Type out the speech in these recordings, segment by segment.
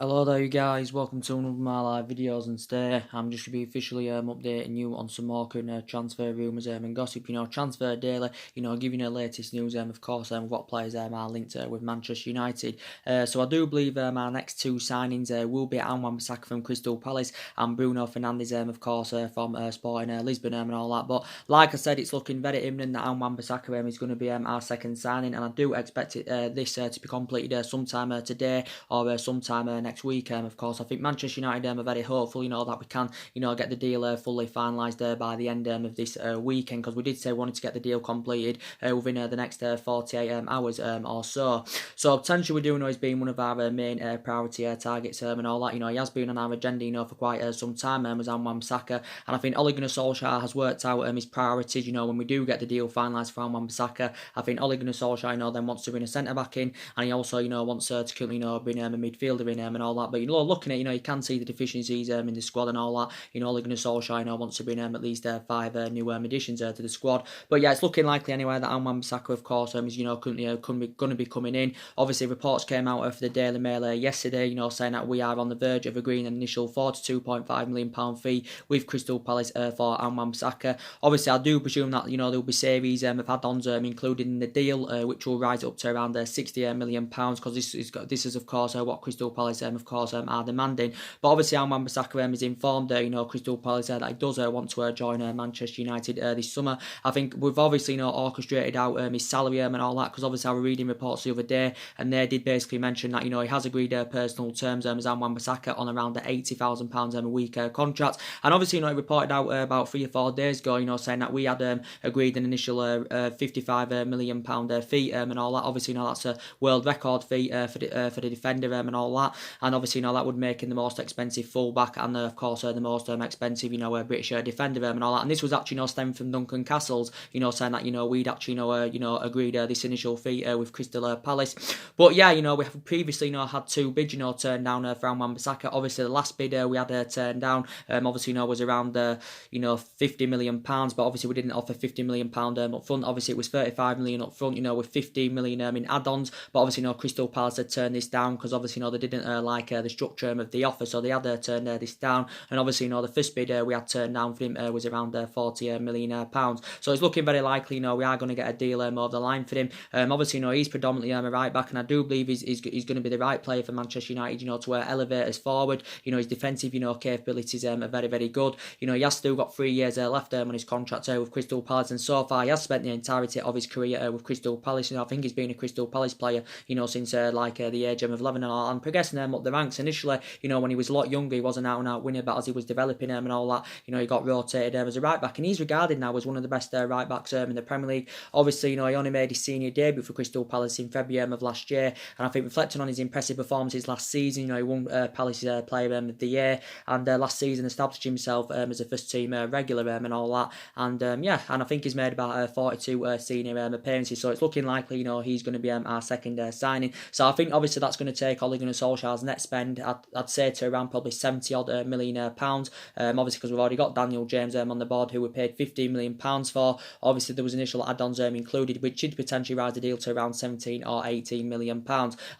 Hello there you guys, welcome to another of my live videos, and today I'm just going to be officially updating you on some more current transfer rumours and gossip, transfer daily, giving you the latest news of course what players are linked with Manchester United. So I do believe our next two signings will be Wan-Bissaka from Crystal Palace and Bruno Fernandes of course from Sporting Lisbon and all that. But like I said, it's looking very imminent that Wan-Bissaka is going to be our second signing, and I do expect this to be completed sometime today or sometime next week. Of course, I think Manchester United are very hopeful, that we can, get the deal fully finalised by the end of this weekend, because we did say we wanted to get the deal completed within the next 48 hours or so. So potentially we do know he's been one of our main priority targets and all that. He has been on our agenda, for quite some time as Wan-Bissaka, and I think Ole Gunnar Solskjaer has worked out his priorities. When we do get the deal finalised for Wan-Bissaka, I think Ole Gunnar Solskjaer, then wants to bring a centre back in, and he also, wants to currently, bring a midfielder in and all that. But looking at, you can see the deficiencies in the squad and all that. Ole Gunnar Solskjaer, wants to bring at least 5 new additions to the squad. But yeah, it's looking likely anyway that Wan-Bissaka, of course, is currently going to be coming in. Obviously, reports came out for the Daily Mail yesterday, saying that we are on the verge of agreeing an initial £42.5 million fee with Crystal Palace for Wan-Bissaka. Obviously, I do presume that there'll be series of add-ons included in the deal, which will rise up to around £60 million, because this is of course what Crystal Palace of course are demanding. But obviously, Wan-Bissaka is informed Crystal Palace that he does want to join Manchester United this summer. I think we've obviously orchestrated out his salary and all that, because obviously I was reading reports the other day, and they did basically mention that he has agreed personal terms as Wan-Bissaka on around the £80,000 a week contract. And obviously, it reported out about 3 or 4 days ago, saying that we had agreed an initial £55 million fee and all that. Obviously, that's a world record fee for the defender and all that. And obviously, that would make him the most expensive fullback, and of course the most expensive, British defender and all that. And this was actually stemming from Duncan Castles, saying that we'd actually agreed this initial fee with Crystal Palace. But yeah, we have previously had 2 bids turned down for Wan-Bissaka. Obviously, the last bid we had turned down obviously was around £50 million, but obviously we didn't offer £50 million up front. Obviously, it was £35 million up front, with £15 million in add-ons. But obviously, Crystal Palace had turned this down because obviously they didn't like the structure of the offer, so they had turned this down. And obviously, the first bid we had turned down for him was around £40 million. So it's looking very likely, we are going to get a deal over the line for him. Obviously, he's predominantly a right back, and I do believe he's going to be the right player for Manchester United, to elevate us forward. His defensive, capabilities are very, very good. He has still got 3 years left on his contract with Crystal Palace, and so far he has spent the entirety of his career with Crystal Palace. I think he's been a Crystal Palace player, since the age of 11 and progressing up the ranks. Initially, when he was a lot younger, he wasn't out winner, but as he was developing and all that, he got rotated as a right back, and he's regarded now as one of the best right backs in the Premier League. Obviously, he only made his senior debut for Crystal Palace in February of last year, and I think reflecting on his impressive performances last season, he won Palace's Player of the Year, and last season established himself as a first team regular and all that. And yeah, and I think he's made about 42 senior appearances, so it's looking likely he's going to be our second signing. So I think obviously that's going to take Ole Gunnar Solskjaer's net spend, I'd say, to around probably £70 million. Obviously, because we've already got Daniel James on the board, who we paid £15 million for. Obviously, there was initial add-ons included, which should potentially rise the deal to around £17 or £18 million.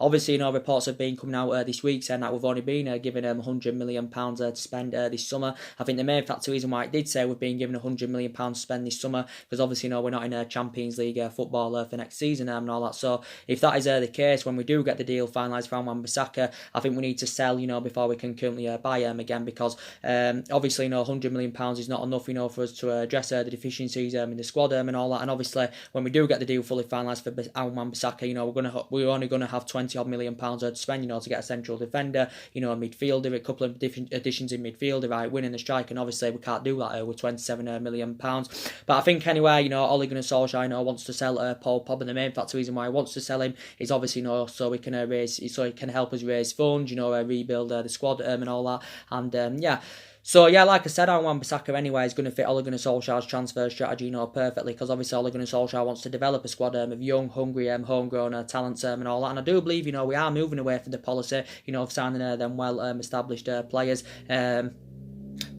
Obviously, reports have been coming out this week saying that we've only been given £100 million to spend this summer. I think the main factor reason why it did say we've been given £100 million to spend this summer, because obviously, we're not in a Champions League football for next season and all that. So if that is the case, when we do get the deal finalised for Wan-Bissaka, I think we need to sell, before we can currently buy him again, because obviously, £100 million is not enough, for us to address the deficiencies in the squad and all that. And obviously, when we do get the deal fully finalised for Wan-Bissaka, we're only going to have £20 million to spend, to get a central defender, a midfielder, a couple of different additions in midfield, right, winning the strike, and obviously we can't do that with £27 million. But I think anyway, Ole Gunnar Solskjaer wants to sell Paul Pogba, and the main factor reason why he wants to sell him is obviously so he can he can help us raise funds, rebuild the squad and all that. And yeah. So yeah, like I said, Wan-Bissaka anyway is going to fit Ole Gunnar Solskjaer's transfer strategy, perfectly, because obviously Ole Gunnar Solskjaer wants to develop a squad of young, hungry, homegrown talents and all that. And I do believe, we are moving away from the policy, of signing them well established players.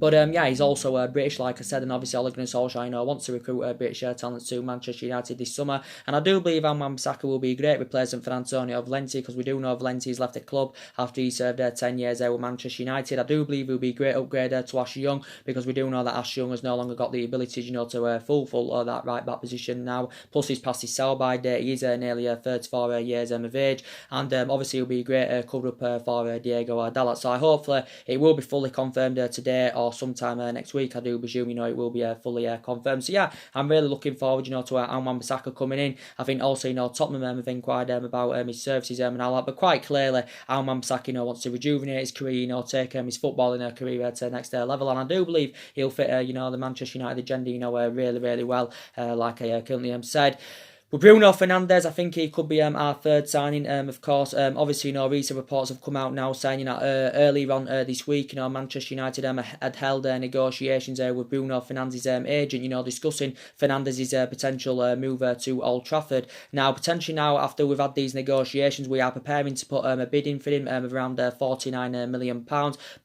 But yeah, he's also British, like I said, and obviously Ole Gunnar Solskjaer, wants to recruit British talents to Manchester United this summer. And I do believe Wan-Bissaka will be a great replacement for Antonio Valenti, because we do know Valenti's left the club after he served 10 years there with Manchester United. I do believe he'll be a great upgrade to Ashley Young, because we do know that Ashley Young has no longer got the ability, to fulfill that right back position now. Plus, he's past his sell-by date. He is nearly 34 years of age, and obviously he'll be a great cover-up for Diego Dalot. So hopefully it will be fully confirmed today or sometime next week. I do presume, it will be fully confirmed. So yeah, I'm really looking forward, to Wan-Bissaka coming in. I think also, Tottenham have inquired about his services and all that, but quite clearly, Wan-Bissaka, wants to rejuvenate his career, take his footballing career to the next level, and I do believe he'll fit, the Manchester United agenda, really, really well, like I currently said. With Bruno Fernandes, I think he could be our third signing, of course. Obviously, recent reports have come out now saying that earlier on this week, Manchester United had held negotiations with Bruno Fernandes' agent, discussing Fernandes' potential move to Old Trafford. Now, potentially now, after we've had these negotiations, we are preparing to put a bid in for him of around £49 million.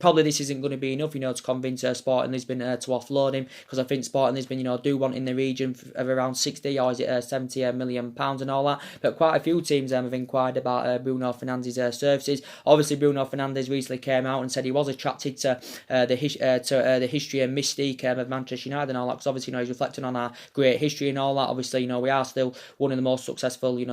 Probably this isn't going to be enough, to convince Sporting Lisbon to offload him, because I think Sporting Lisbon, do want in the region of around 60 or is it 70 million pounds and all that. But quite a few teams have inquired about Bruno Fernandes' services. Obviously, Bruno Fernandes recently came out and said he was attracted to the history and mystique of Manchester United and all that, because obviously, he's reflecting on our great history and all that. Obviously, we are still one of the most successful, we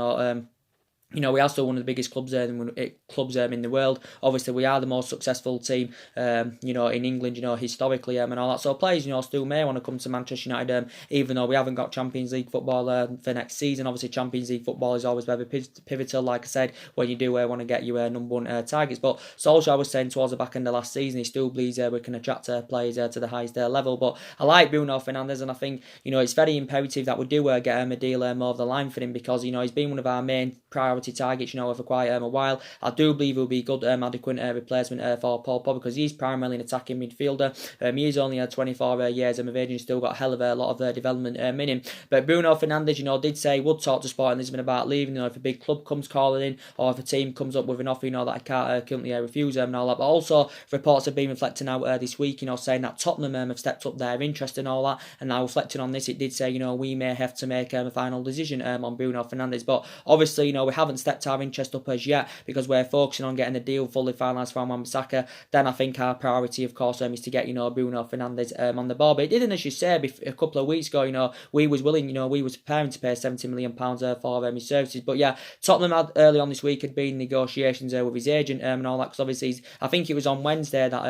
are still one of the biggest clubs in the world. Obviously, we are the most successful team, in England, historically, and all that. So players, still may want to come to Manchester United, even though we haven't got Champions League football for next season. Obviously, Champions League football is always very pivotal, like I said, when you do want to get your number one targets. But Solskjaer was saying towards the back end of last season, he still believes we can attract players to the highest level. But I like Bruno Fernandes, and I think, it's very imperative that we do get a deal more of the line for him, because, he's been one of our main priority targets, for quite a while. I do believe he'll be a good, adequate replacement for Paul Pogba, because he's primarily an attacking midfielder. He is only 24 years of age and still got a hell of a lot of development in him. But Bruno Fernandes, did say he would talk to Sporting Lisbon about leaving, if a big club comes calling in, or if a team comes up with an offer, that I can't currently refuse and all that. But also, reports have been reflecting out this week, saying that Tottenham have stepped up their interest and all that. And now reflecting on this, it did say, we may have to make a final decision on Bruno Fernandes. But obviously, we haven't stepped our interest up as yet, because we're focusing on getting the deal fully finalised for Wan-Bissaka. Then I think our priority, of course, is to get, Bruno Fernandes on the ball. But it didn't, as you say, a couple of weeks ago, we was willing, we was preparing to pay £70 million for his services. But yeah, Tottenham had early on this week had been negotiations with his agent and all that, because obviously I think it was on Wednesday that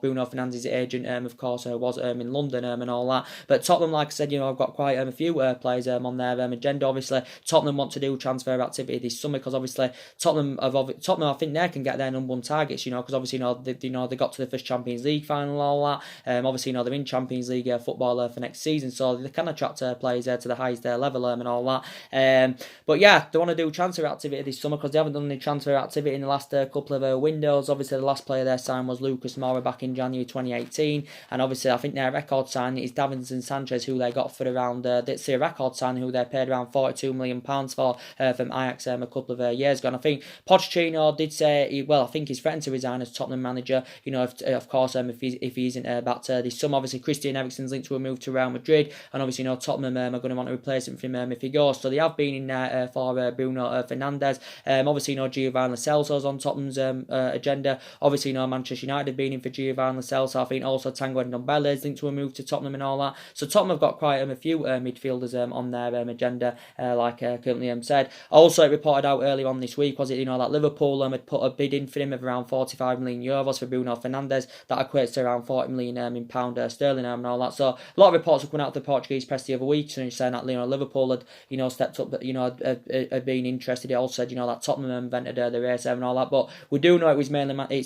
Bruno Fernandes' agent of course was in London and all that. But Tottenham, like I said, I've got quite a few players on their agenda. Obviously, Tottenham want to do transfer activity this summer, because obviously Tottenham, I think they can get their number one targets, because obviously, they got to the first Champions League final and all that. Obviously, they're in Champions League football for next season, so they can attract players to the highest level and all that. But yeah, they want to do transfer activity this summer, because they haven't done any transfer activity in the last couple of windows. Obviously, the last player they signed was Lucas Moura back in January 2018, and obviously, I think their record signing is Davinson Sanchez, who they got for around, that's a record signing, who they paid around £42 million for from Ajax a couple of years ago. And I think Pochettino did say, I think he's threatened to resign as Tottenham manager, if he isn't back to this summer. Obviously, Christian Eriksen's linked to a move to Real Madrid, and obviously, Tottenham are going to want to replace him for him if he goes. So they have been in there for Bruno Fernandes. Obviously, Giovanni Lo Celso's on Tottenham's agenda. Obviously, Manchester United have been in for Giovanni Lo Celso. I think also Tanguy Ndombele is linked to a move to Tottenham and all that. So Tottenham have got quite a few midfielders on their agenda, like currently said. Also, it reported out earlier on this week, was it, that Liverpool had put a bid in for him of around €45 million for Bruno Fernandes. That equates to around 40 million in pound sterling and all that. So a lot of reports have come out of the Portuguese press the other week, saying that Liverpool had stepped up, had been interested. It also said that Tottenham invented the race and all that. But we do know it's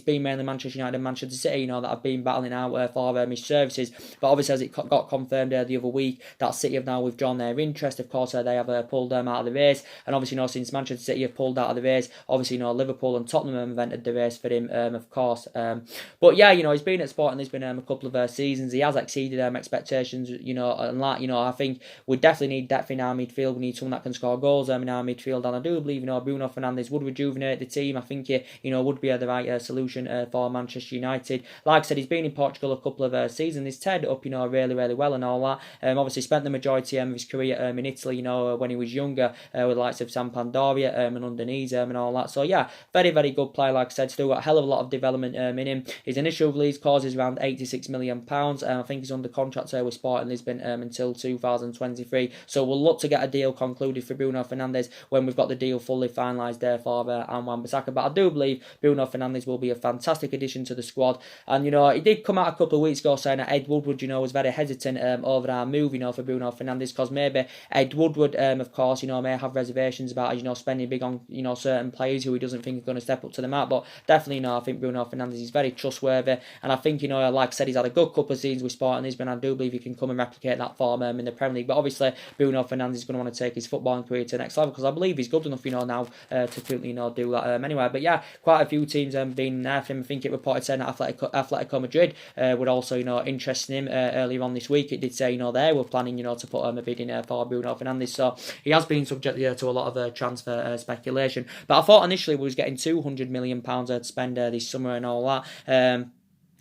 been mainly Manchester United and Manchester City, that have been battling out for his services. But obviously, as it got confirmed the other week, that City have now withdrawn their interest. Of course, they have pulled them out of the race, and obviously, since Manchester City have pulled out of the race. Obviously, Liverpool and Tottenham have entered the race for him, of course. But yeah, he's been at Sporting Lisbon a couple of seasons. He has exceeded expectations, and that, I think we definitely need depth in our midfield. We need someone that can score goals in our midfield, and I do believe, Bruno Fernandes would rejuvenate the team. I think he, would be the right solution for Manchester United. Like I said, he's been in Portugal a couple of seasons. He's teared it up, really, really well and all that. Obviously spent the majority of his career in Italy, when he was younger, with the likes of Sampdoria and Udinese and all that. So yeah, very, very good player. Like I said, still got a hell of a lot of development in him. His initial release clause is around £86 million. I think he's under contract with Sporting Lisbon until 2023. So we'll look to get a deal concluded for Bruno Fernandes when we've got the deal fully finalised there for Wan-Bissaka. But I do believe Bruno Fernandes will be a fantastic addition to the squad. And, he did come out a couple of weeks ago saying that Ed Woodward, was very hesitant over our move, for Bruno Fernandes, because maybe Ed Woodward, of course, may have reservations about, spending big on, certain players who he doesn't think are going to step up to the mark. But definitely, I think Bruno Fernandes is very trustworthy. And I think, like I said, he's had a good couple of seasons with Sporting Lisbon. I do believe he can come and replicate that form in the Premier League. But obviously, Bruno Fernandes is going to want to take his footballing career to the next level, because I believe he's good enough, now to currently, do that anyway. But yeah, quite a few teams been there for him. I think it reported saying that Atletico Madrid would also, interest in him earlier on this week. It did say, they were planning, to put a bid in for Bruno Fernandes. So he has been subject to a lot of transfer speculation. But I thought initially we was getting £200 million to spend this summer and all that.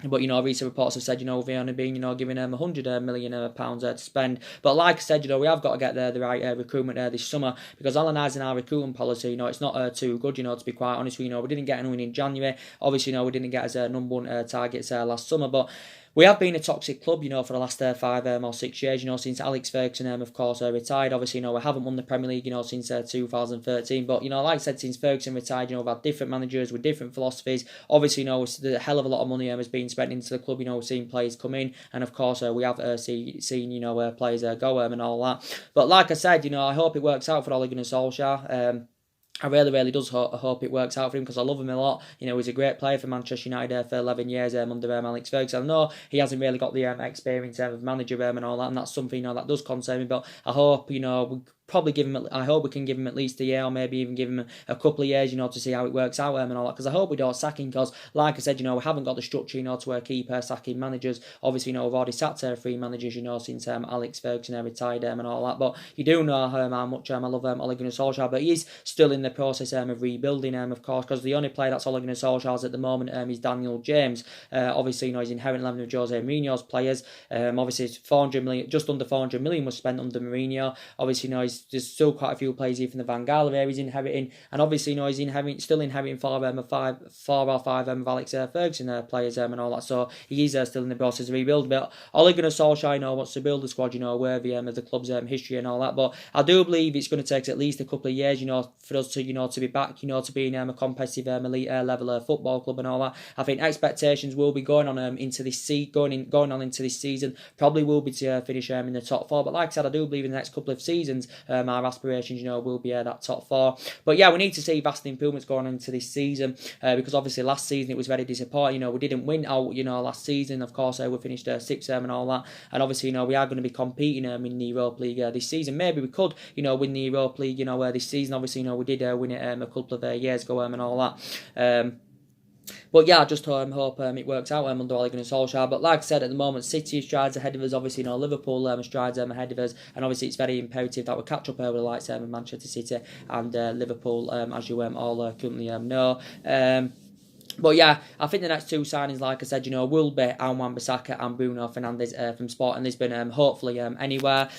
But, recent reports have said, we've only been, giving them £100 million to spend. But like I said, we have got to get the right recruitment this summer, because analysing our recruitment policy, it's not too good, to be quite honest with you. We didn't get anyone in January. Obviously, we didn't get as number one targets last summer, but we have been a toxic club, for the last 5 or 6 years, since Alex Ferguson, of course, retired. Obviously, we haven't won the Premier League, since 2013. But, like I said, since Ferguson retired, we've had different managers with different philosophies. Obviously, a hell of a lot of money has been spent into the club. We've seen players come in, and of course, we have seen players go and all that. But like I said, I hope it works out for Ole Gunnar Solskjaer. I really, really does hope it works out for him, because I love him a lot. He's a great player for Manchester United for 11 years under Alex Ferguson. I know he hasn't really got the experience of manager and all that, and that's something that does concern me. But I hope we probably give him. I hope we can give him at least a year, or maybe even give him a couple of years, to see how it works out and all that. Because I hope we don't sack him, because like I said, we haven't got the structure, to keep sacking managers. Obviously, we've already sacked 3 managers, since Alex Ferguson retired and all that. But you do know how much I love Ole Gunnar Solskjaer, but he is still in the process of rebuilding, of course, because the only player that's Ole Gunnar Solskjaer's at the moment is Daniel James. Obviously, he's inheriting 11 of Jose Mourinho's players. Obviously, it's 400 million, just under 400 million was spent under Mourinho. Obviously, there's still quite a few players here from the Van Gaal area he's inheriting, and obviously, he's still inheriting 4 or 5 of Alex Ferguson players and all that. So he is still in the process of rebuild. But Ole Gunnar Solskjaer, wants to build a squad, worthy of the club's history and all that. But I do believe it's going to take at least a couple of years, for us to be back, to be in a competitive elite level football club and all that. I think expectations will be going on into this going on into this season. Probably will be to finish in the top 4. But like I said, I do believe in the next couple of seasons, our aspirations, will be that top 4. But yeah, we need to see vast improvements going on into this season, because obviously last season it was very disappointing. We didn't win out, last season. Of course, we finished 6th and all that. And obviously, we are going to be competing in the Europa League this season. Maybe we could, win the Europa League, this season. Obviously, we did win it a couple of years ago and all that. But yeah, I just hope it works out under Ole Gunnar Solskjaer. But like I said, at the moment, City strides ahead of us. Obviously, Liverpool strides ahead of us. And obviously, it's very imperative that we catch up with the likes of Manchester City and Liverpool, as you all currently know. But yeah, I think the next 2 signings, like I said, will be Wan-Bissaka and Bruno Fernandes from Sporting Lisbon, hopefully anywhere.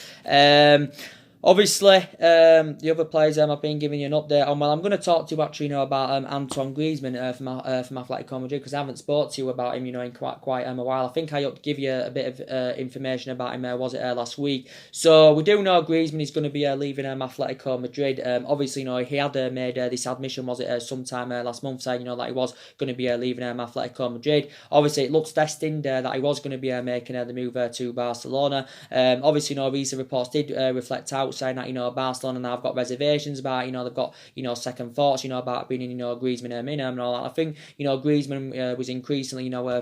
Obviously, the other players I've been giving you an update on. Well, I'm going to talk to you actually, about Antoine Griezmann from Atletico Madrid, because I haven't spoke to you about him, in quite a while. I think I ought to give you a bit of information about him. Was it last week? So we do know Griezmann is going to be leaving Atletico Madrid. Obviously, he had made this admission, was it sometime last month, saying that he was going to be leaving Atletico Madrid. Obviously, it looks destined that he was going to be making the move to Barcelona. Obviously, recent reports did reflect out out saying that, Barcelona now have got reservations about, they've got, second thoughts, about bringing, Griezmann in and all that. I think, Griezmann was increasingly, I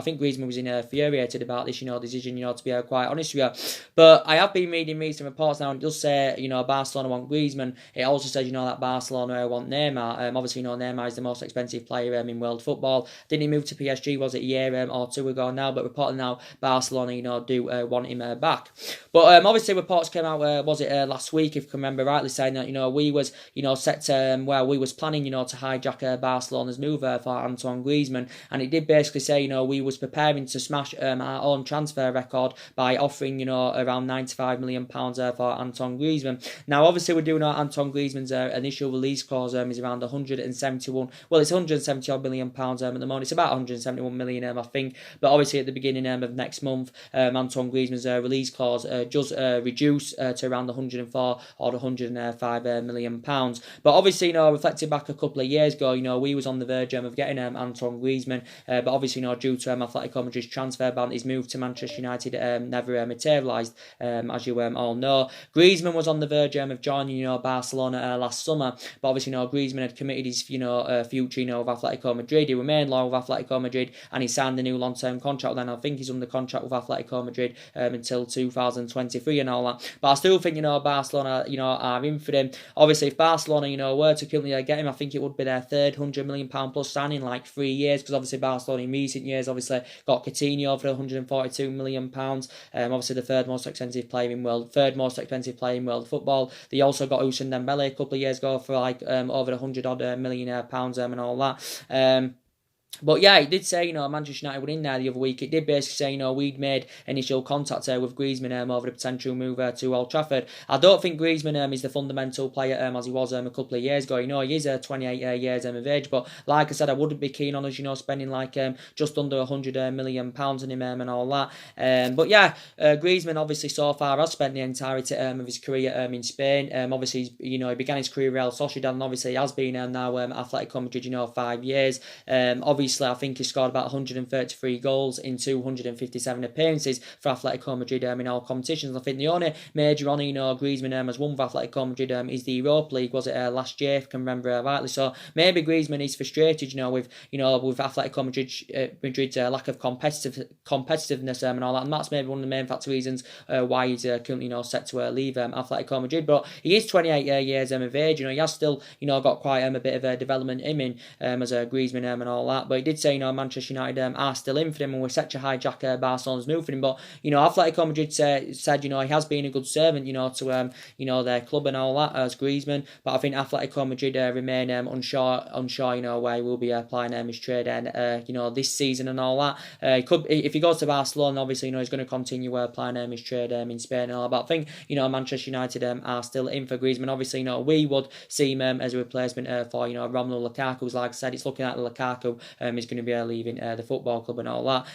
think Griezmann was infuriated about this, decision, to be quite honest with you. But I have been reading recent reports now, and it does say, Barcelona want Griezmann. It also says, that Barcelona want Neymar. Obviously, Neymar is the most expensive player in world football. Didn't he move to PSG, was it a year or two ago now? But reportedly now, Barcelona, do want him back. But obviously, reports came out, was it last week, if I can remember rightly, saying that, we was, set to, we was planning, to hijack Barcelona's move for Antoine Griezmann. And it did basically say, we was preparing to smash our own transfer record by offering, around £95 million for Antoine Griezmann. Now, obviously, we do know Antoine Griezmann's initial release clause is around 171. Well, it's 170 million pounds at the moment. It's about 171 million, I think. But obviously, at the beginning of next month, Antoine Griezmann's release clause does reduce to around 104 or 105 million pounds. But obviously, reflecting back a couple of years ago, we was on the verge of getting Antoine Griezmann. But obviously, due to Atletico Madrid's transfer ban, his move to Manchester United never materialised, as you all know. Griezmann was on the verge of joining, Barcelona last summer. But obviously, Griezmann had committed his, future, with Atletico Madrid. He remained loyal with Atletico Madrid, and he signed a new long-term contract. Then I think he's under contract with Atletico Madrid until 2023 and all that. But I still think, Barcelona, are in for him. Obviously, if Barcelona, were to currently get him, I think it would be their third £100 million plus signing in like 3 years, because obviously Barcelona in recent years obviously got Coutinho for £142 million. Obviously the third most expensive player in world football. They also got Ousmane Dembele a couple of years ago for like over £100 million pounds and all that. But yeah, it did say, Manchester United were in there the other week. It did basically say, we'd made initial contact with Griezmann over the potential move to Old Trafford. I don't think Griezmann is the fundamental player as he was a couple of years ago. He is 28 years of age, but like I said, I wouldn't be keen on us, spending like just under £100 million on him and all that. But yeah, Griezmann obviously so far has spent the entirety of his career in Spain. Obviously, he began his career at Real Sociedad, and obviously he has been now Atletico Madrid, 5 years. Obviously, I think he scored about 133 goals in 257 appearances for Atletico Madrid in all competitions. I think the only major honour, Griezmann has won with Atletico Madrid is the Europa League, was it last year, if I can remember rightly. So maybe Griezmann is frustrated, with Atletico Madrid's lack of competitiveness and all that, and that's maybe one of the main reasons why he's currently set to leave Atletico Madrid. But he is 28 years of age. He has still got quite a bit of a development in him as Griezmann and all that. But he did say, Manchester United are still in for him, and we're set to hijack Barcelona's move for him. But, Atletico Madrid said, he has been a good servant, to, their club and all that, as Griezmann. But I think Atletico Madrid remain unsure, where he will be applying his trade this season and all that. He could, if he goes to Barcelona, obviously, he's going to continue applying his trade in Spain and all that. But I think, Manchester United are still in for Griezmann. Obviously, we would see him as a replacement for, Romelu Lukaku. Like I said, it's looking at Lukaku is going to be leaving the football club and all that.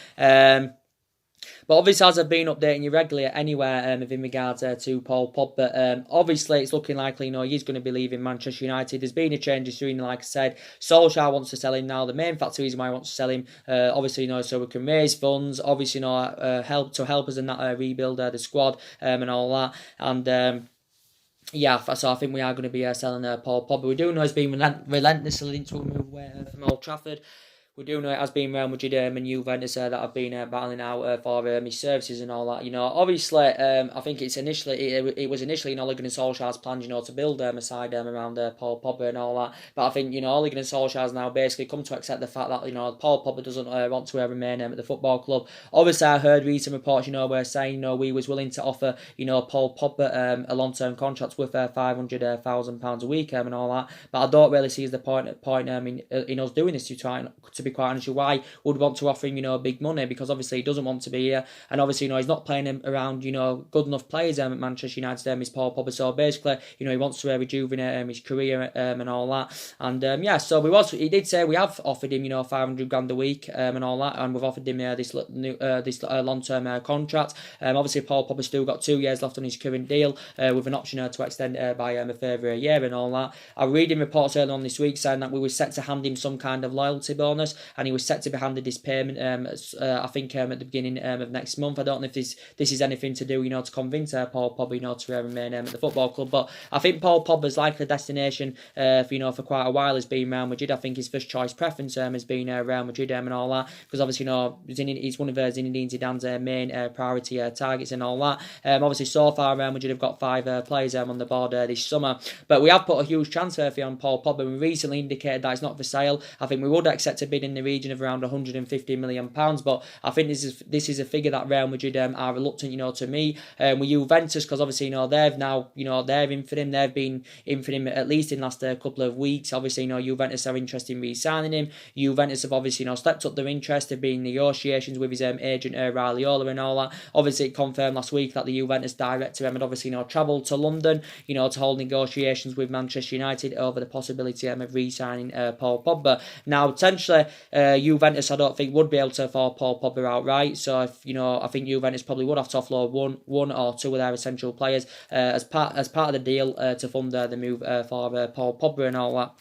But obviously, as I've been updating you regularly anywhere in regards to Paul Pogba, obviously it's looking likely, he's going to be leaving Manchester United. There's been a change soon, like I said. Solskjaer wants to sell him now. The main factor reason why he wants to sell him, obviously, so we can raise funds, obviously, help us in that rebuild the squad and all that. And yeah, so I think we are going to be selling Paul Pogba. We do know he's been relentlessly linked to a move away from Old Trafford. We do know it has been Real Madrid and Juventus that have been battling out for his services and all that. Obviously, I think it was initially Ole Gunnar Solskjaer's plan, to build a side around Paul Pogba and all that. But I think, Ole Gunnar Solskjaer's now basically come to accept the fact that, Paul Pogba doesn't want to remain at the football club. Obviously, I heard recent reports, were saying, we was willing to offer, Paul Pogba a long-term contract worth £500,000 a week and all that. But I don't really see the point in us doing this, to be quite honest, why would want to offer him, big money, because obviously he doesn't want to be here, and obviously, he's not playing him around, good enough players at Manchester United, is Paul Pogba. So basically, he wants to rejuvenate his career and all that. And yeah, so he did say we have offered him, $500,000 a week and all that, and we've offered him this long-term contract. Obviously, Paul Pogba's still got 2 years left on his current deal, with an option to extend by a further year and all that. I'm reading reports earlier on this week saying that we were set to hand him some kind of loyalty bonus. and he was set to be handed his payment. I think at the beginning of next month. I don't know if this is anything to do, to convince Paul Pogba, to remain at the football club. But I think Paul Pogba's likely destination, for quite a while has been Real Madrid. I think his first choice preference has been Real Madrid and all that, because obviously he's one of Zinedine Zidane's main priority targets and all that. Obviously so far Real Madrid have got 5 players on the board this summer, but we have put a huge transfer fee on Paul Pogba. We recently indicated that it's not for sale. I think we would accept a bid in the region of around £150 million, but I think this is a figure that Real Madrid are reluctant, to meet with Juventus, because obviously they've now they're in for him. They've been in for him at least in the last couple of weeks. Obviously Juventus are interested in re-signing him. Juventus have obviously stepped up their interest. They've been in negotiations with his agent Raiola and all that. Obviously it confirmed last week that the Juventus director had obviously travelled to London to hold negotiations with Manchester United over the possibility of re-signing Paul Pogba. Now potentially Juventus I don't think would be able to afford Paul Pogba outright, so if I think Juventus probably would have to offload one or two of their essential players as part of the deal to fund the move for Paul Pogba and all that.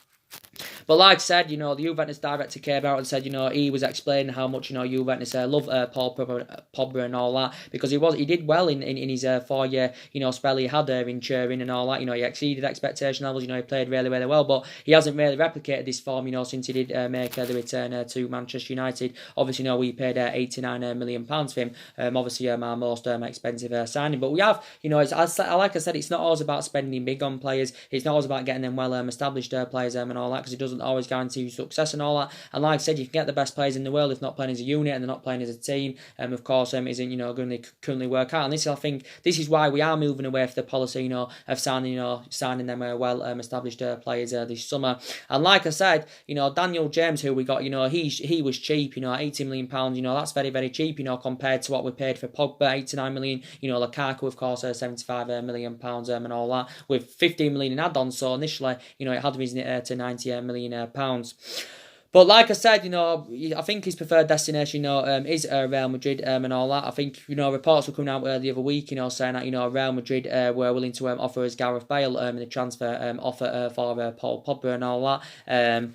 But like I said, the Juventus director came out and said, he was explaining how much, Juventus love Paul Pogba and all that, because he did well in his 4-year, spell he had in Turin and all that. He exceeded expectation levels. He played really, really well, but he hasn't really replicated this form, since he did make the return to Manchester United. Obviously, we paid £89 million for him. Obviously, our most expensive signing. But we have, like I said, it's not always about spending big on players. It's not always about getting them well established players and all that, because it doesn't always guarantee you success and all that. And like I said, you can get the best players in the world if not playing as a unit and they're not playing as a team. Of course, isn't going to currently work out. And I think this is why we are moving away from the policy, of signing them well established players this summer. And like I said, Daniel James, who we got, he was cheap, £80 million. That's very, very cheap, compared to what we paid for Pogba, £89 million. Lukaku, of course, £75 million and all that, with £15 million in add-ons. So initially, it had risen to £90 million. But like I said, I think his preferred destination, is Real Madrid and all that. I think, reports were coming out the other week, saying that, Real Madrid were willing to offer us Gareth Bale in the transfer offer for Paul Pogba and all that.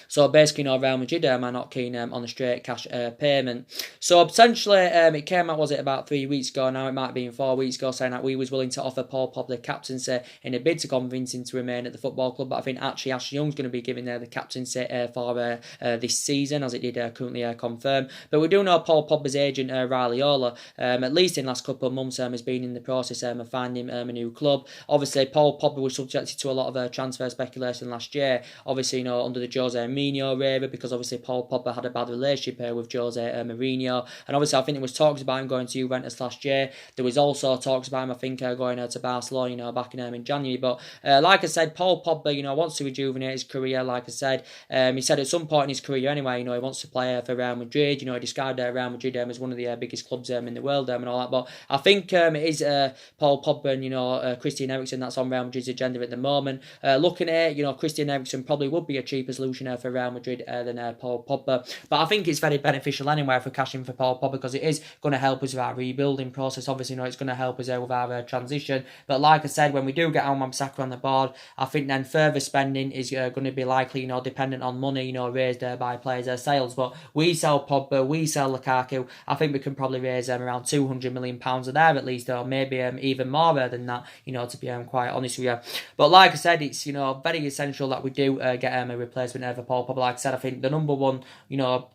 So basically, Real Madrid are not keen on the straight cash payment. So potentially, it came out, was it about 3 weeks ago? Now it might be 4 weeks ago, saying that we was willing to offer Paul Pogba the captaincy in a bid to convince him to remain at the football club. But I think actually Ashley Young's going to be giving the captaincy for this season, as it did currently confirm. But we do know Paul Pogba's agent Raiola, at least in the last couple of months, has been in the process of finding him a new club. Obviously, Paul Pogba was subjected to a lot of transfer speculation last year. Obviously, under the Jose Mourinho era, because obviously Paul Pogba had a bad relationship with Jose Mourinho, and obviously I think there was talks about him going to Juventus last year. There was also talks about him, I think, going to Barcelona, back in January. But like I said, Paul Pogba, wants to rejuvenate his career. Like I said, he said at some point in his career anyway, he wants to play for Real Madrid. He described Real Madrid as one of the biggest clubs in the world and all that. But I think it is Paul Pogba and Christian Eriksen that's on Real Madrid's agenda at the moment. Looking at it, Christian Eriksen probably would be a cheaper solution for Real Madrid than Paul Pogba. But I think it's very beneficial anyway for cashing for Paul Pogba, because it is going to help us with our rebuilding process. Obviously, it's going to help us with our transition. But like I said, when we do get Al-Mamsaka on the board, I think then further spending is going to be likely, dependent on money, raised by players' sales. But we sell Pogba, we sell Lukaku, I think we can probably raise around £200 million there at least, or maybe even more than that, to be quite honest with you. But like I said, it's, very essential that we do get a replacement for Paul Pogba. Like I said, I think the number one,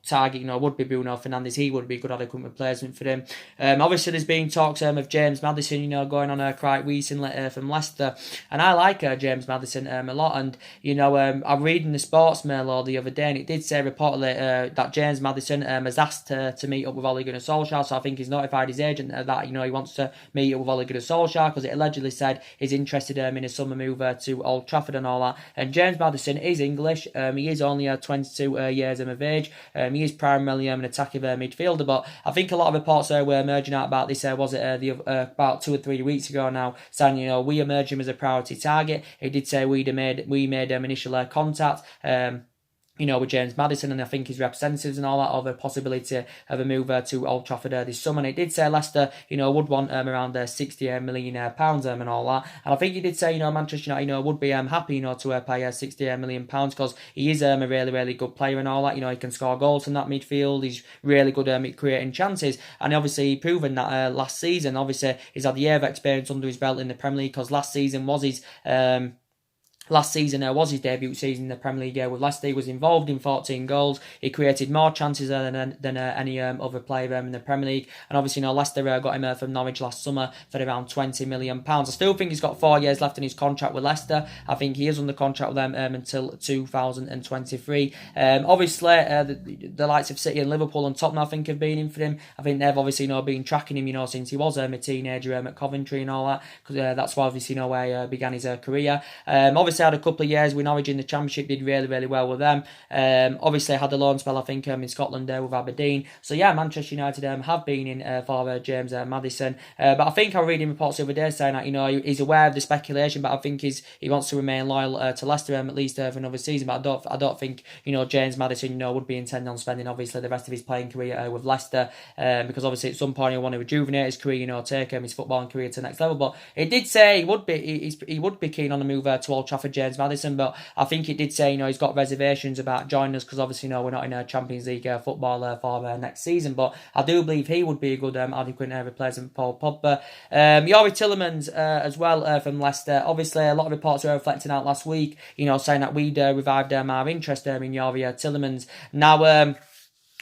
target, would be Bruno Fernandes. He would be a good adequate replacement for him. Obviously, there's been talks of James Maddison, going on quite recently from Leicester, and I like James Maddison a lot. And I'm reading the Sports Mail the other day, and it did say reportedly that James Maddison has asked to meet up with Ole Gunnar Solskjaer. So I think he's notified his agent that he wants to meet up with Ole Gunnar Solskjaer, because it allegedly said he's interested in a summer move to Old Trafford and all that. And James Maddison is English. He is only 22 years of age. He is primarily an attacking midfielder, but I think a lot of reports were emerging out about this. Was it about 2 or 3 weeks ago now, saying we emerged him as a priority target. He did say we made initial contact. with James Maddison, and I think his representatives and all that, of a possibility of a move to Old Trafford this summer. And it did say Leicester, would want around £60 million pounds and all that. And I think he did say, Manchester United, would be happy, to pay £60 million pounds, because he is a really, really good player and all that. He can score goals in that midfield. He's really good at creating chances, and obviously he proven that last season. Obviously, he's had a year of experience under his belt in the Premier League, because last season was his debut season in the Premier League with Leicester. He was involved in 14 goals. He created more chances than any other player in the Premier League. And obviously, Leicester got him from Norwich last summer for around £20 million. I still think he's got 4 years left in his contract with Leicester. I think he is under contract with them until 2023. Obviously, the likes of City and Liverpool and Tottenham, I think, have been in for him. I think they've obviously been tracking him since he was a teenager at Coventry and all that, because that's why obviously where he began his career. Obviously had a couple of years with Norwich in the Championship, did really, really well with them. Obviously had a loan spell, I think, in Scotland with Aberdeen. So yeah, Manchester United have been in for James Maddison. But I think I was reading reports the other day saying that he's aware of the speculation, but I think he wants to remain loyal to Leicester at least for another season. But I don't think James Maddison would be intending on spending obviously the rest of his playing career with Leicester, because obviously at some point he'll want to rejuvenate his career, take his footballing career to the next level. But it did say he would be keen on a move to Old Trafford, James Maddison, but I think it did say he's got reservations about joining us, because obviously we're not in a Champions League football for next season. But I do believe he would be a good adequate replacement for Paul Pogba. Youri Tielemans as well from Leicester. Obviously a lot of reports were reflecting out last week, saying that we'd revived our interest in Youri Tielemans. Now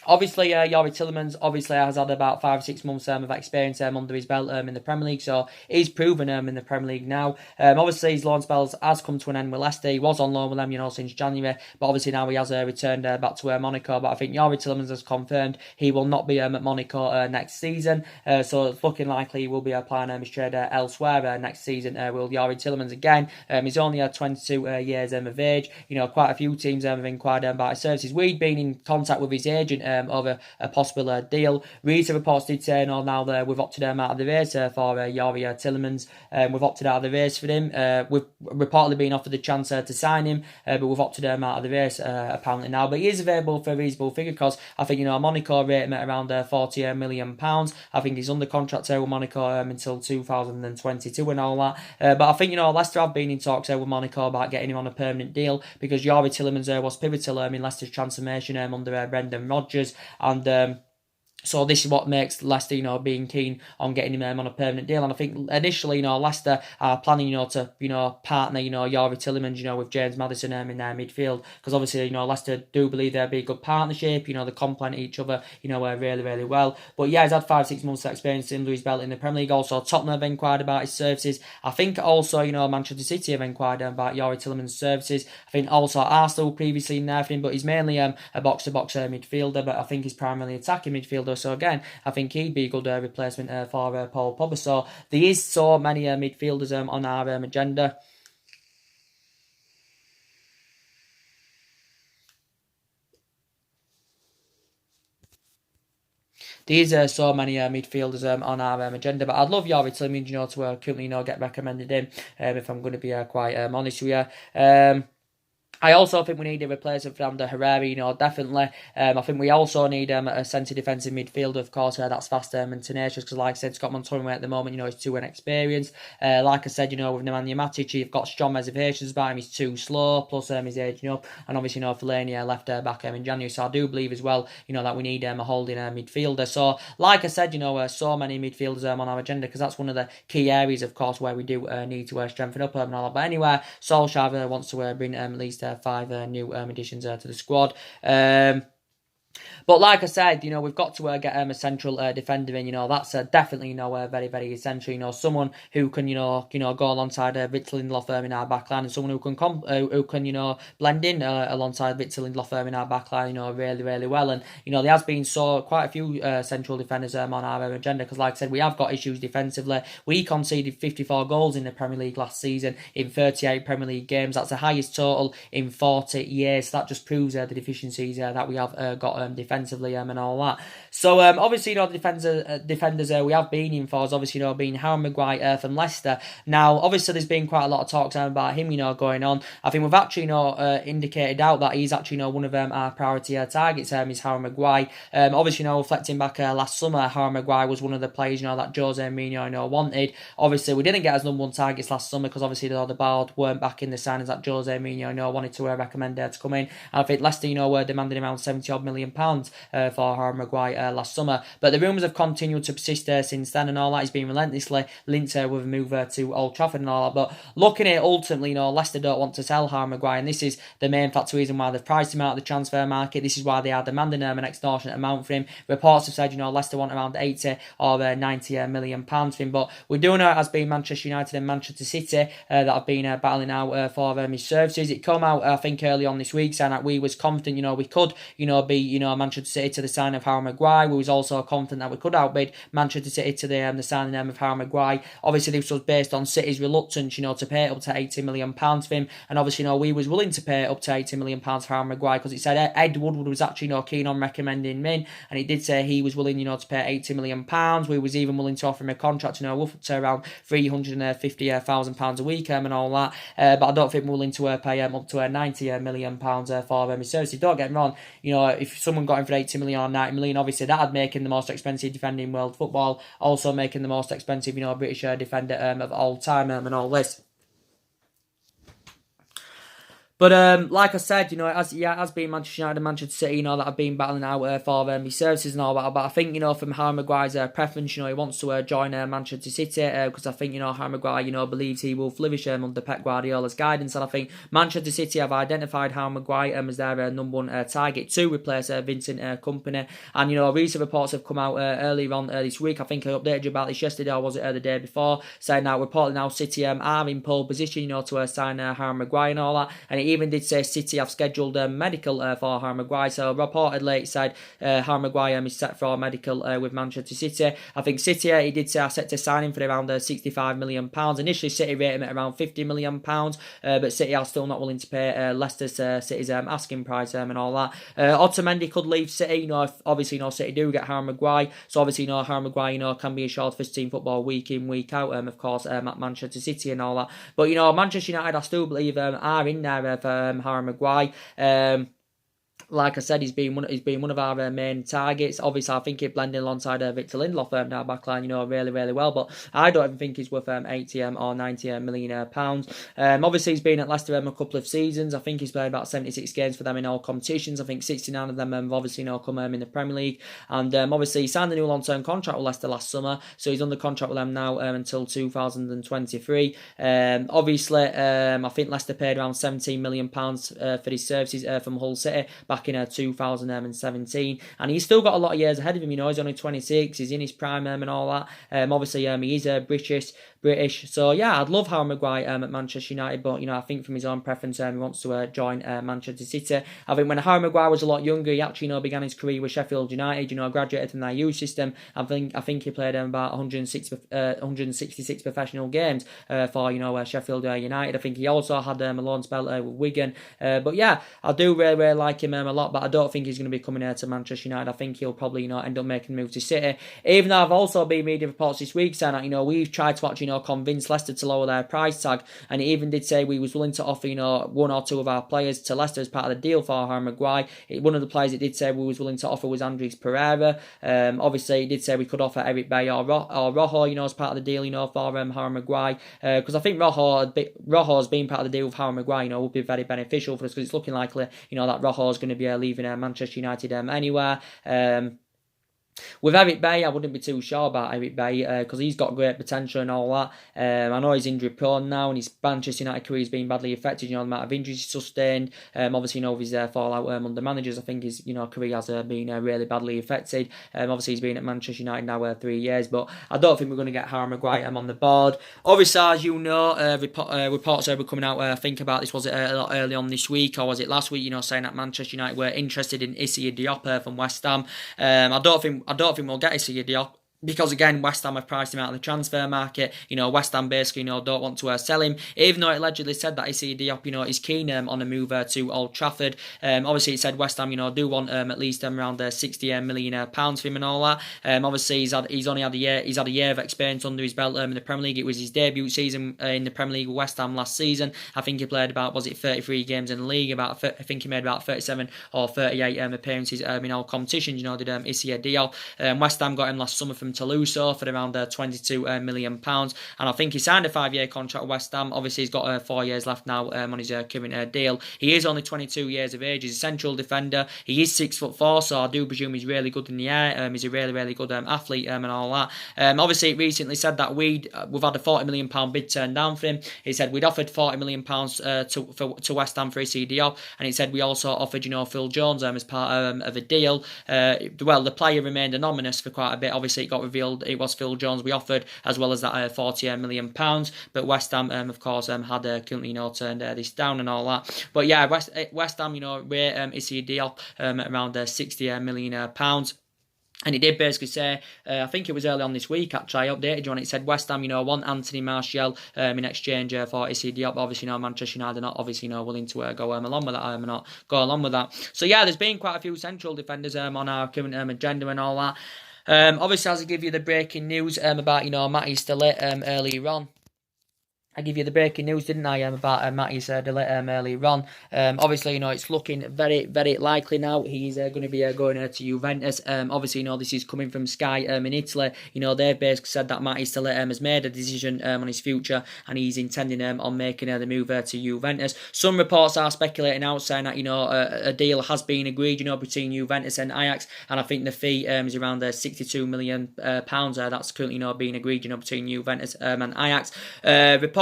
obviously, Youri Tielemans has had about 5 or 6 months of experience under his belt in the Premier League, so he's proven in the Premier League now. Obviously, his loan spells has come to an end with Leicester. He was on loan with them, since January, but obviously now he has returned back to Monaco. But I think Youri Tielemans has confirmed he will not be at Monaco next season, so it's looking likely he will be applying his trade elsewhere next season. Will Youri Tielemans again? He's only 22 years of age. Quite a few teams have inquired about his services. We'd been in contact with his agent over a possible deal. Recent reports did say now that we've opted out of the race for Youri Tielemans. We've opted out of the race for him. We've reportedly been offered the chance to sign him, but we've opted out of the race apparently now. But he is available for a reasonable figure, because I think Monaco rate him at around £40 million. I think he's under contract with Monaco until 2022 and all that. But I think Leicester have been in talks with Monaco about getting him on a permanent deal, because Youri Tielemans was pivotal in Leicester's transformation under Brendan Rodgers. And so this is what makes Leicester, being keen on getting him on a permanent deal. And I think initially, Leicester are planning, to, partner, Youri Tielemans, with James Maddison in their midfield, because obviously, Leicester do believe there'll be a good partnership. They complement each other, really, really well. But yeah, he's had 5 or 6 months of experience under his belt in the Premier League. Also, Tottenham have inquired about his services. I think also, Manchester City have inquired about Youri Tielemans' services. I think also Arsenal previously in there for him, but he's mainly a box-to-box midfielder, but I think he's primarily attacking midfielder. So again, I think he'd be a good replacement for Paul Pogba. So there is so many midfielders on our agenda. There's so many midfielders on our agenda, but I'd love Youri Tielemans, to currently get recommended him, if I'm going to be quite honest with you. I also think we need a replacement for Ander Herrera, definitely. I think we also need a centre defensive midfielder, of course, that's fast and tenacious, because like I said, Scott McTominay at the moment, he's too inexperienced. Like I said, with Nemanja Matic, you've got strong reservations about him. He's too slow, plus he's aging up, and obviously, Fellaini left back in January, so I do believe as well, that we need a holding midfielder. So, like I said, so many midfielders on our agenda, because that's one of the key areas, of course, where we do need to strengthen up and all that. But anyway, Solskjaer wants to bring at least 5 new additions to the squad. But like I said, we've got to get a central defender in. That's definitely very, very essential. Someone who can go alongside Victor Lindelof in our backline, and someone who can blend in alongside Victor Lindelof in our backline, really, really well. And there has been quite a few central defenders on our agenda, because like I said, we have got issues defensively. We conceded 54 goals in the Premier League last season in 38 Premier League games. That's the highest total in 40 years. So that just proves the deficiencies that we have got defensively and all that. So obviously, the defenders we have been in for is obviously, being Harry Maguire from Leicester. Now, obviously, there's been quite a lot of talks about him, going on. I think we've actually, indicated out that he's actually, one of our priority targets. Is Harry Maguire. Obviously, reflecting back last summer, Harry Maguire was one of the players, that Jose Mourinho, wanted. Obviously, we didn't get as number one targets last summer because obviously the board weren't back in the signings that Jose Mourinho wanted to recommend to come in. And I think Leicester, were demanding around £70 million for Harry Maguire last summer. But the rumours have continued to persist since then, and all that has been relentlessly linked with a move to Old Trafford and all that. But looking at it ultimately, Leicester don't want to sell Harry Maguire, and this is the main factor reason why they've priced him out of the transfer market. This is why they are demanding an extortionate amount for him. Reports have said, Leicester want around 80 or 90 million pounds for him. But we do know it has been Manchester United and Manchester City that have been battling out for his services. It come out, I think, early on this week saying that we was confident, we could, be, Manchester City to the sign of Harry Maguire. We was also confident that we could outbid Manchester City to the signing of Harry Maguire. Obviously, this was based on City's reluctance, to pay up to £80 million for him. And obviously, we was willing to pay up to £80 million for Harry Maguire because it said Ed Woodward was actually, keen on recommending him in, and he did say he was willing, to pay £80 million. We was even willing to offer him a contract, up to around £350,000 a week and all that. But I don't think we're willing to pay up to £90 million for his services. Don't get me wrong, if someone got him for £80 million or £90 million, obviously that'd make him the most expensive defender in world football, also making the most expensive, British defender of all time and all this. But like I said, it has been Manchester United and Manchester City, that have been battling out for his services and all that. But I think, from Harry Maguire's preference, he wants to join Manchester City because I think, Harry Maguire, believes he will flourish under Pep Guardiola's guidance. And I think Manchester City have identified Harry Maguire as their number one target to replace Vincent Kompany. And, recent reports have come out earlier on this week. I think I updated you about this yesterday, or was it the day before, saying that reportedly now City are in pole position, to sign Harry Maguire and all that. And it even did say City have scheduled a medical for Harry Maguire. So reportedly it said Harry Maguire is set for a medical with Manchester City. I think City, he did say are set to sign him for around £65 million. Initially City rated him at around £50 million, but City are still not willing to pay Leicester's City's asking price and all that. Otamendi could leave City, if obviously City do get Harry Maguire. So obviously Harry Maguire can be assured first team football week in, week out, of course, at Manchester City and all that. But Manchester United, I still believe are in there for Harry Maguire. Like I said, he's been one of our main targets. Obviously, I think he'd blend in alongside Victor Lindelof now backline, really, really well. But I don't even think he's worth 80 or 90 million pounds. Obviously, he's been at Leicester a couple of seasons. I think he's played about 76 games for them in all competitions. I think 69 of them have obviously come in the Premier League. And obviously, he signed a new long-term contract with Leicester last summer, so he's under contract with them now until 2023. Obviously, I think Leicester paid around £17 million for his services from Hull City back in 2017, and he's still got a lot of years ahead of him. He's only 26, he's in his prime and all that. Obviously, he is British. So yeah, I'd love Harry Maguire at Manchester United, but I think from his own preference, he wants to join Manchester City. I think when Harry Maguire was a lot younger, he actually began his career with Sheffield United. Graduated from their youth system. I think he played about 166 professional games for Sheffield United. I think he also had a loan spell with Wigan. But yeah, I do really like him a lot, but I don't think he's going to be coming here to Manchester United. I think he'll probably end up making a move to City. Even though I've also been media reports this week saying that we've tried to actually convince Leicester to lower their price tag, and he even did say we was willing to offer one or two of our players to Leicester as part of the deal for Harry Maguire. One of the players it did say we was willing to offer was Andres Pereira. Obviously he did say we could offer Eric Bay or Rojo as part of the deal for Harry Maguire, because I think Rojo's been part of the deal with Harry Maguire would be very beneficial for us, because it's looking likely that Rojo's going to be leaving Manchester United anywhere. With Eric Bay, I wouldn't be too sure about Eric Bay because he's got great potential and all that. I know he's injury prone now, and his Manchester United career has been badly affected. The amount of injuries he's sustained. Obviously, with his fallout under managers, I think his career has been really badly affected. Obviously, he's been at Manchester United now 3 years, but I don't think we're going to get Harry Maguire on the board. Obviously, as you know, reports were coming out. I think about this, was it a lot early on this week, or was it last week? Saying that Manchester United were interested in Issa Diop from West Ham. I don't think we'll get Issa Diop because again, West Ham have priced him out of the transfer market. West Ham basically, don't want to sell him, even though it allegedly said that Issa Diop, is keen on a move to Old Trafford. Obviously, it said West Ham, do want at least around £60 million for him and all that. Obviously, he's only had a year. He's had a year of experience under his belt in the Premier League. It was his debut season in the Premier League with West Ham last season. I think he played about 33 games in the league. I think he made about 37 or 38 appearances in all competitions. Did Issa Diop. West Ham got him last summer from Toulouse for around £22 million, and I think he signed a 5-year contract with West Ham. Obviously, he's got 4 years left now on his current deal. He is only 22 years of age. He's a central defender. He is 6'4", so I do presume he's really good in the air. He's a really, really good athlete and all that. Obviously, it recently said that we've had a £40 million bid turned down for him. It said we'd offered £40 million to West Ham for Issa Diop, and it said we also offered Phil Jones as part of a deal. Well, the player remained anonymous for quite a bit. Obviously, it got revealed it was Phil Jones we offered, as well as that £40 million. But West Ham, of course, had currently turned this down and all that. But yeah, West Ham, rate Issa Diop around £60 million. And it did basically say, I think it was early on this week, actually, I updated you on it. It said West Ham, want Anthony Martial in exchange for Issa Diop. Obviously, Manchester United are not obviously, willing to go along with that. So yeah, there's been quite a few central defenders on our current agenda and all that. Obviously, as I give you the breaking news about, Matty Stillett earlier on. I give you the breaking news, didn't I, about Matty's delay earlier on. Obviously, it's looking very, very likely now he's going to be going to Juventus. Obviously, this is coming from Sky in Italy. They've basically said that Matty Stillett has made a decision on his future, and he's intending on making the move to Juventus. Some reports are speculating out saying that, a deal has been agreed, between Juventus and Ajax, and I think the fee is around £62 million. That's currently being agreed, between Juventus and Ajax.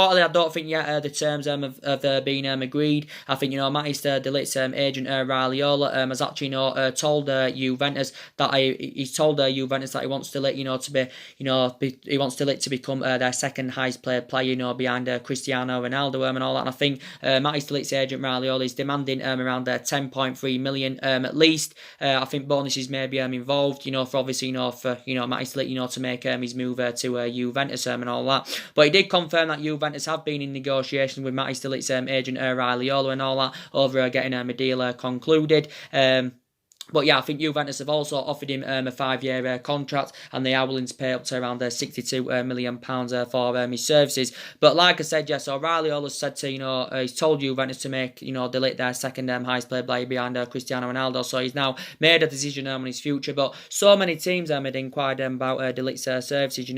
Reportedly, I don't think yet the terms have been agreed. I think Matty Stillett's agent Raiola has actually told Juventus that he's told Juventus that he wants Stillett to be he wants Stillett to become their second highest paid player behind Cristiano Ronaldo and all that. And I think Matty Stillett's agent Raiola is demanding around 10.3 million at least. I think bonuses may be involved for obviously for Matty Stillett to make his move to Juventus and all that. But he did confirm that Juventus have been in negotiations with Matty Stillett's agent Raiola and all that over getting a deal concluded. But yeah, I think Juventus have also offered him a 5-year contract, and they are willing to pay up to around £62 million for his services. But like I said, so Raiola said to he's told Juventus to make Delete their second highest paid player behind Cristiano Ronaldo. So he's now made a decision on his future. But so many teams had inquired about Delite's services.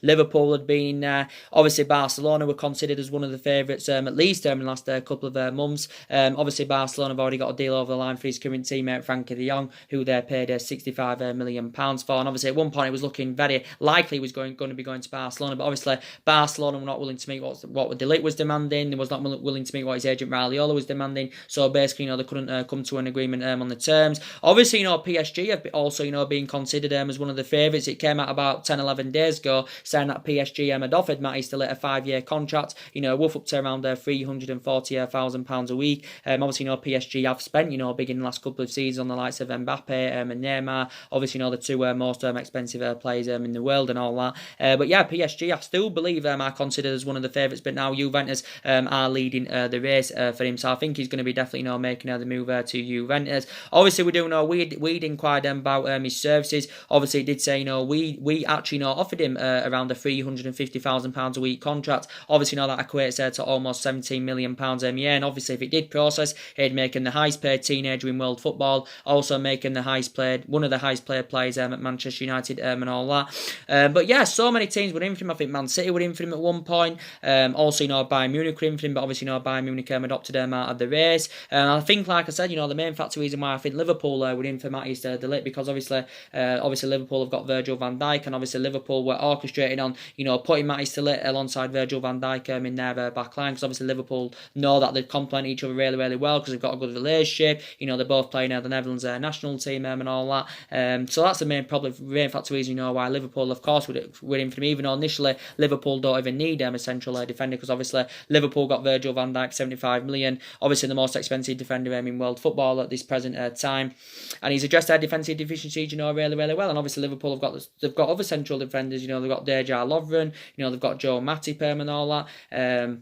Liverpool had been in there. Obviously, Barcelona were considered as one of the favourites at least in the last couple of months. Obviously, Barcelona have already got a deal over the line for his current teammate Frankie de Jong, who they paid £65 million for. And obviously at one point it was looking very likely he was going to be going to Barcelona, but obviously Barcelona were not willing to meet what De Ligt was demanding. They was not willing to meet what his agent Raiola was demanding. So basically, they couldn't come to an agreement on the terms. Obviously, PSG have also been considered as one of the favourites. It came out about 10-11 days ago saying that PSG had offered Matty Stillett a 5-year contract, worth up to around £340,000 a week. Obviously, PSG have spent big in the last couple of seasons on the likes of Mbappe and Neymar, obviously the two most expensive players in the world and all that. But yeah, PSG I still believe are considered as one of the favourites, but now Juventus are leading the race for him, so I think he's going to be definitely making the move to Juventus. Obviously we do know we'd inquired about his services. Obviously it did say we actually offered him around a £350,000 a week contract. Obviously that equates to almost £17 million a year, and obviously if it did process, he'd make him the highest paid teenager in world football, also making one of the highest paid players at Manchester United and all that. But yeah, so many teams were in for him. I think Man City were in for him at one point. Also, Bayern Munich were in for him, but obviously, Bayern Munich adopted him out of the race. I think, like I said, the main factor reason why I think Liverpool were in for Matty De Ligt, because obviously Liverpool have got Virgil van Dijk, and obviously Liverpool were orchestrating on, putting Matty De Ligt alongside Virgil van Dijk in their back line, because obviously Liverpool know that they complement each other really, really well because they've got a good relationship. They're both playing the Netherlands national team and all that. So that's the main factor reason, why Liverpool, of course, would in for him, even though initially Liverpool don't even need a central defender, because obviously Liverpool got Virgil van Dijk, 75 million, obviously the most expensive defender in world football at this present time, and he's addressed their defensive deficiencies, really, really well. And obviously Liverpool they've got other central defenders, they've got Dejan Lovren, they've got Joe Matip and all that.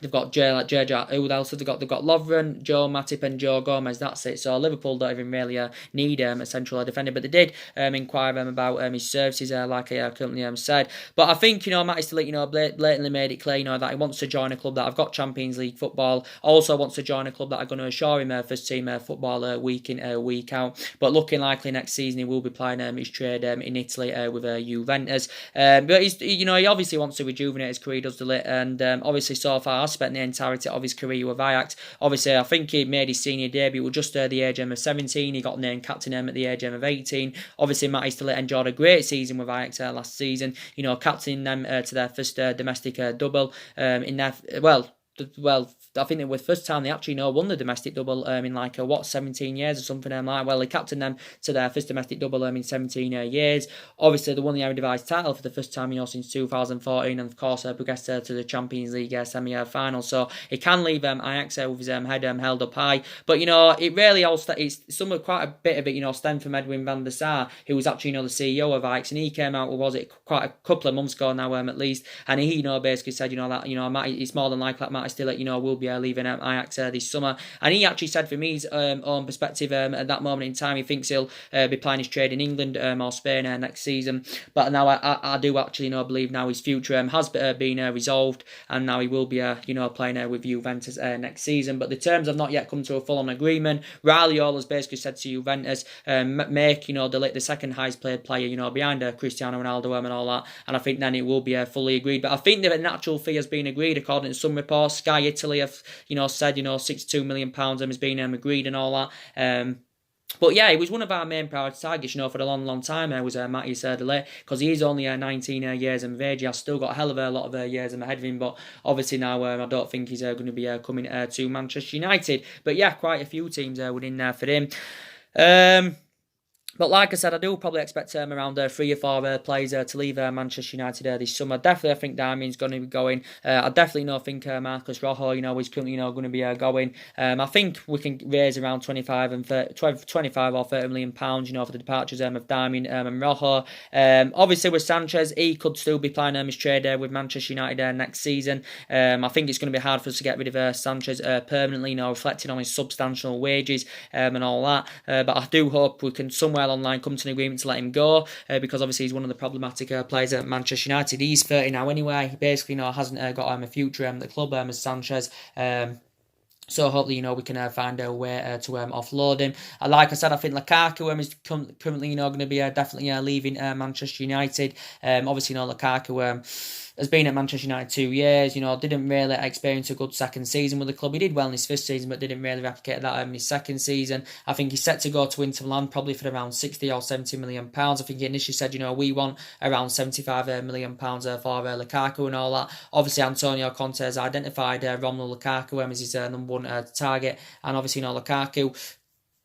They've got who else have they got? They've got Lovren, Joe Matip and Joe Gomez, that's it. So Liverpool don't even really need a central defender, but they did inquire about his services, like I currently said. But I think, Matty Stilic, blatantly made it clear, that he wants to join a club that have got Champions League football, also wants to join a club that are going to assure him first team football week in, week out. But looking likely next season he will be playing his trade in Italy with Juventus. But he's, he obviously wants to rejuvenate his career, does Stilic, and obviously so far has spent the entirety of his career with Ajax. Obviously, I think he made his senior debut with just the age of 17. He got named captain at the age of 18. Obviously, Matty Stilic enjoyed a great season with Ajax last season. captaining them to their first domestic double in their I think it was the first time they actually won the domestic double in 17 years or something like. Well, he captained them to their first domestic double in 17 years. Obviously, they won the Eredivisie title for the first time since 2014, and of course progressed to the Champions League semi-final. So he can leave Ajax with his head held up high. But it really all quite a bit of it stemmed from Edwin van der Sar, who was actually the CEO of Ajax, and he came out with quite a couple of months ago now at least, and he basically said that Matty, it's more than likely that Matty Stilic will be leaving Ajax this summer. And he actually said, from his own perspective, at that moment in time, he thinks he'll be playing his trade in England or Spain next season. But now I do actually believe now his future has been resolved, and now he will be playing with Juventus next season. But the terms have not yet come to a full-on agreement. Raiola has basically said to Juventus, make the second highest paid player behind Cristiano Ronaldo and all that. And I think then it will be fully agreed. But I think that a natural fee has been agreed according to some reports. Sky Italy have said £62 million has been agreed and all that. But yeah, it was one of our main priority targets, for a long, long time. Was Matty Stilic, because he is only 19 years of age. He has still got a hell of a lot of years ahead of him. But obviously now, I don't think he's going to be coming to Manchester United. But yeah, quite a few teams were in there for him. But like I said, I do probably expect around 3 or 4 players to leave Manchester United this summer. Definitely, I think Darmian's going to be going. I definitely think Marcus Rojo, is currently going to be going. I think we can raise around 25 or 30 million pounds, for the departures of Darmian and Rojo. Obviously, with Sanchez, he could still be playing his trade with Manchester United next season. I think it's going to be hard for us to get rid of Sanchez permanently, reflecting on his substantial wages and all that. But I do hope we can somewhere online come to an agreement to let him go, because obviously he's one of the problematic players at Manchester United. He's 30 now anyway. He basically hasn't got a future at the club as Sanchez. So hopefully, we can find a way to offload him. Like I said, I think Lukaku is currently, going to be definitely leaving Manchester United. Obviously, Lukaku has been at Manchester United 2 years. Didn't really experience a good second season with the club. He did well in his first season, but didn't really replicate that in his second season. I think he's set to go to Inter Milan probably for around 60 or 70 million pounds. I think he initially said, we want around 75 million pounds for Lukaku and all that. Obviously, Antonio Conte has identified Romelu Lukaku as his number one target, and obviously, Lukaku.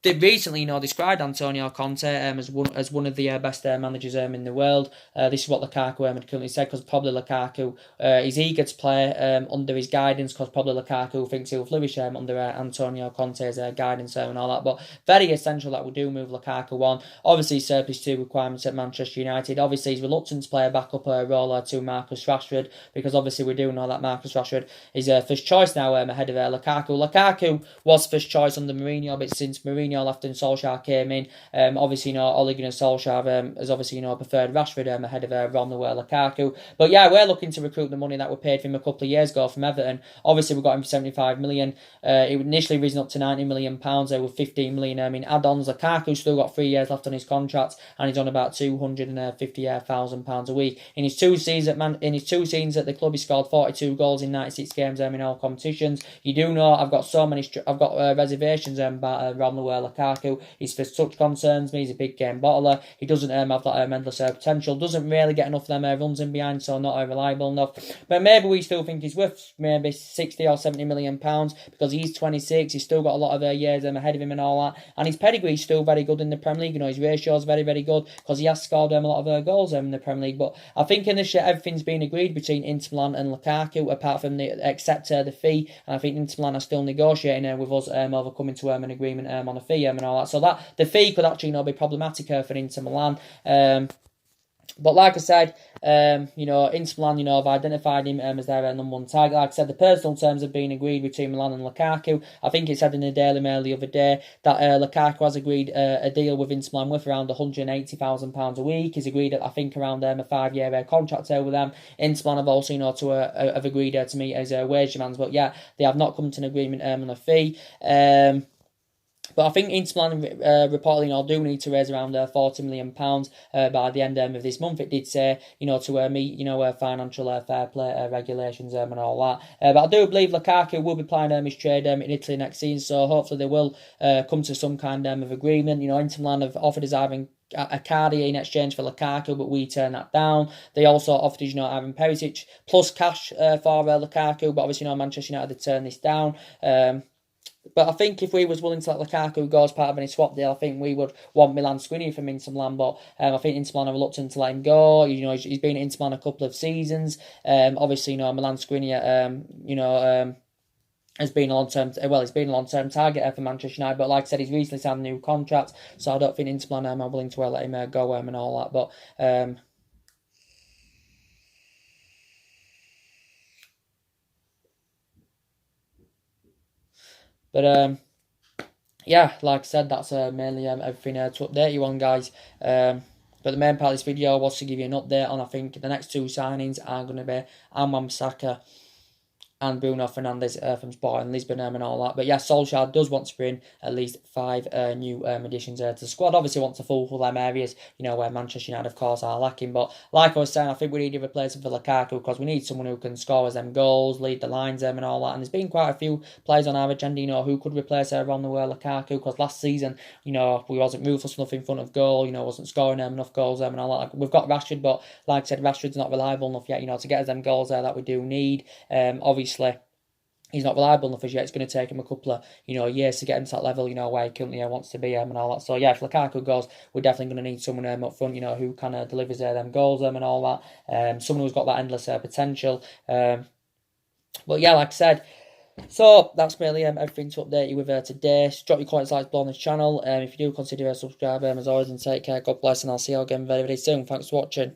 They recently, described Antonio Conte as one of the best managers in the world. This is what Lukaku had currently said, because probably Lukaku is eager to play under his guidance, because probably Lukaku thinks he'll flourish under Antonio Conte's guidance and all that. But very essential that we do move Lukaku on. Obviously, surplus to requirements at Manchester United. Obviously, he's reluctant to play a backup role to Marcus Rashford, because obviously we do know that Marcus Rashford is first choice now ahead of Lukaku. Lukaku was first choice under Mourinho, but since Mourinho left and Solskjaer came in, obviously, Ole Gunnar Solskjaer has obviously, preferred Rashford ahead of Romelu Lukaku. But yeah, we're looking to recruit the money that we paid for him a couple of years ago from Everton. Obviously, we got him for 75 million. It initially risen up to 90 million pounds with 15 million in add-ons. Lukaku's still got 3 years left on his contract, and he's on about 250,000 pounds a week. In his two seasons at the club, he scored 42 goals in 96 games in all competitions. You do know I've got reservations about Romelu Lukaku. His first touch concerns me. He's a big game bottler. He doesn't have that endless potential. Doesn't really get enough of them runs in behind, so not reliable enough. But maybe we still think he's worth maybe 60 or 70 million pounds because he's 26. He's still got a lot of years ahead of him and all that. And his pedigree is still very good in the Premier League. You know, his ratio is very, very good because he has scored a lot of goals in the Premier League. But I think in this year, everything's been agreed between Inter Milan and Lukaku, apart from except the fee. And I think Inter Milan are still negotiating with us over coming to an agreement on a fee and all that. So that the fee could actually be problematic for Inter Milan. But like I said, Inter Milan, have identified him as their number one target. Like I said, the personal terms have been agreed between Milan and Lukaku. I think it said in the Daily Mail the other day that Lukaku has agreed a deal with Inter Milan worth around £180,000 a week. He's agreed, I think, around a 5-year contract with them. Inter Milan have also, have agreed to meet as wage demands. But yeah, they have not come to an agreement on a fee. But I think Inter Milan reportedly do need to raise around £40 million by the end of this month. It did say, to meet, financial fair play regulations and all that. But I do believe Lukaku will be playing his trade in Italy next season, so hopefully they will come to some kind of agreement. Inter Milan have offered us having a Cardi in exchange for Lukaku, but we turned that down. They also offered us, Ivan Perisic plus cash for Lukaku, but obviously, Manchester United had turned this down. But I think if we was willing to let Lukaku go as part of any swap deal, I think we would want Milan Skriniar from Inter Milan. But I think Inter Milan are reluctant to let him go. He's been at Inter Milan a couple of seasons. Obviously, Milan Skriniar, has been a long-term, he's been a long-term target for Manchester United. But like I said, he's recently signed a new contract, so I don't think Inter Milan are willing to let him go and all that. But yeah, like I said, that's mainly everything to update you on, guys. But the main part of this video was to give you an update on, I think, the next two signings are going to be Wan-Bissaka and Bruno Fernandes from Sporting Lisbon and all that. But yeah, Solskjaer does want to bring at least 5 new additions to the squad. Obviously wants to fulfill them areas, where Manchester United, of course, are lacking. But like I was saying, I think we need a replacement for Lukaku because we need someone who can score us them goals, lead the lines and all that. And there's been quite a few players on our agenda, who could replace around the world Lukaku, because last season, we wasn't ruthless enough in front of goal, wasn't scoring enough goals and all that. We've got Rashford, but like I said, Rashford's not reliable enough yet, to get us them goals there that we do need. Obviously, he's not reliable enough as yet. It's going to take him a couple of, years to get him to that level, where he currently wants to be and all that. So, yeah, if Lukaku goes, we're definitely going to need someone up front, who kind of delivers them goals and all that. Someone who's got that endless potential. But, yeah, like I said, so that's mainly everything to update you with today. Drop your comments, likes below on this channel. If you do consider subscribing, as always, and take care. God bless, and I'll see you again very, very soon. Thanks for watching.